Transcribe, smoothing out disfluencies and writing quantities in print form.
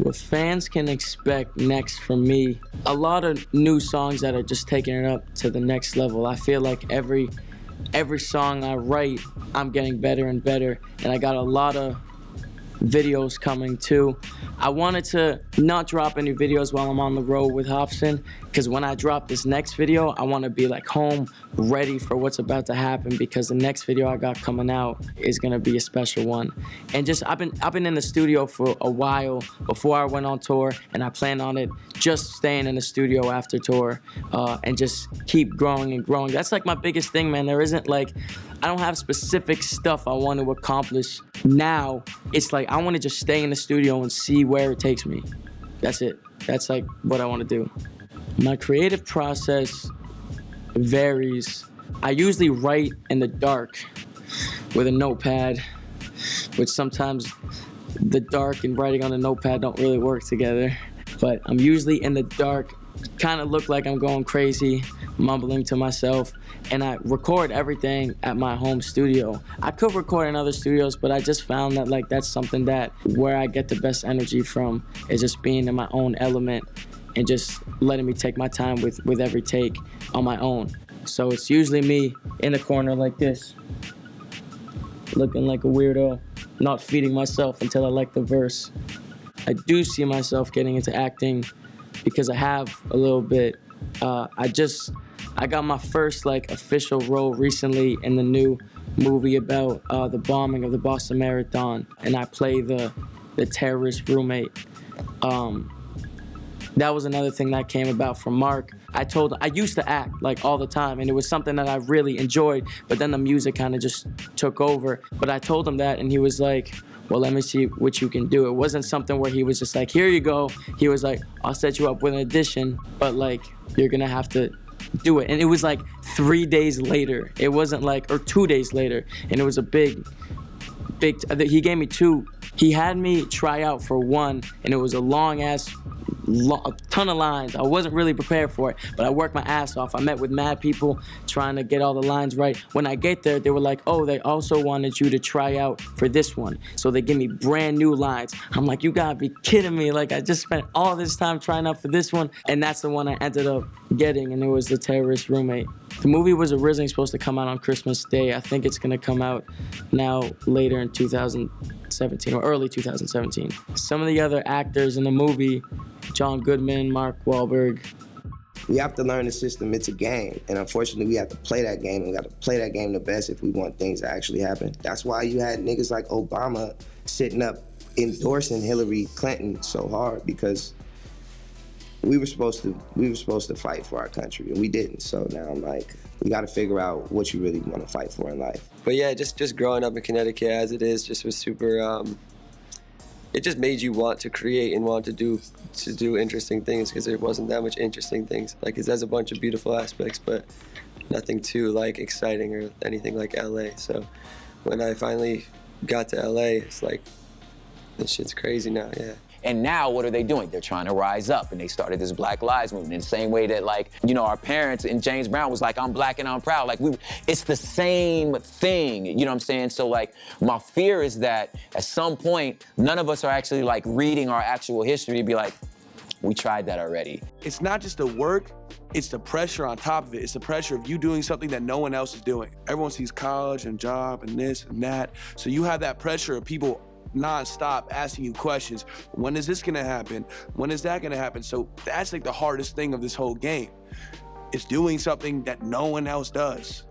What fans can expect next from me, a lot of new songs that are just taking it up to the next level. I feel like every song I write, I'm getting better and better, and I got a lot of videos coming too. I wanted to not drop any videos while I'm on the road with Hobson, because when I drop this next video, I want to be like home, ready for what's about to happen, because the next video I got coming out is gonna be a special one. And just I've been in the studio for a while before I went on tour, and I plan on it just staying in the studio after tour, and just keep growing and growing. That's like my biggest thing, man. There isn't like, I don't have specific stuff I want to accomplish now. It's like I want to just stay in the studio and see where it takes me. That's it. That's like what I want to do. My creative process varies. I usually write in the dark with a notepad, which sometimes the dark and writing on a notepad don't really work together. But I'm usually in the dark, kind of look like I'm going crazy, mumbling to myself, and I record everything at my home studio. I could record in other studios, but I just found that like that's something that where I get the best energy from is just being in my own element and just letting me take my time with every take on my own. So it's usually me in the corner like this, looking like a weirdo, not feeding myself until I like the verse. I do see myself getting into acting because I have a little bit. I got my first like official role recently in the new movie about the bombing of the Boston Marathon, and I play the terrorist roommate. That was another thing that came about from Mark. I used to act like all the time, and it was something that I really enjoyed, but then the music kind of just took over. But I told him that, and he was like, well, let me see what you can do. It wasn't something where he was just like, here you go. He was like, I'll set you up with an audition, but like, you're gonna have to do it. And it was like 3 days later. It wasn't like, or 2 days later. And it was a big, he gave me two. He had me try out for one, and it was a a ton of lines. I wasn't really prepared for it, but I worked my ass off. I met with mad people trying to get all the lines right. When I get there, they were like, oh, they also wanted you to try out for this one. So they give me brand new lines. I'm like, you gotta be kidding me. Like, I just spent all this time trying out for this one, and that's the one I ended up getting, and it was the terrorist roommate. The movie was originally supposed to come out on Christmas Day. I think it's gonna come out now later in 2017 or early 2017. Some of the other actors in the movie, John Goodman, Mark Wahlberg. We have to learn the system. It's a game, and unfortunately we have to play that game, and we got to play that game the best if we want things to actually happen. That's why you had niggas like Obama sitting up endorsing Hillary Clinton so hard, because we were supposed to fight for our country, and we didn't. So now I'm like, we got to figure out what you really want to fight for in life. But yeah, just growing up in Connecticut as it is, just was super. It just made you want to create and want to do interesting things, because there wasn't that much interesting things. Like, there's a bunch of beautiful aspects, but nothing too like exciting or anything like LA. So when I finally got to LA, it's like, this shit's crazy now, yeah. And now what are they doing? They're trying to rise up, and they started this Black Lives Movement in the same way that, like, you know, our parents and James Brown was like, I'm black and I'm proud. Like, it's the same thing, you know what I'm saying? So like, my fear is that at some point, none of us are actually like reading our actual history to be like, we tried that already. It's not just the work, it's the pressure on top of it. It's the pressure of you doing something that no one else is doing. Everyone sees college and job and this and that. So you have that pressure of people non-stop asking you questions. When is this gonna happen? When is that gonna happen? So that's like the hardest thing of this whole game. It's doing something that no one else does.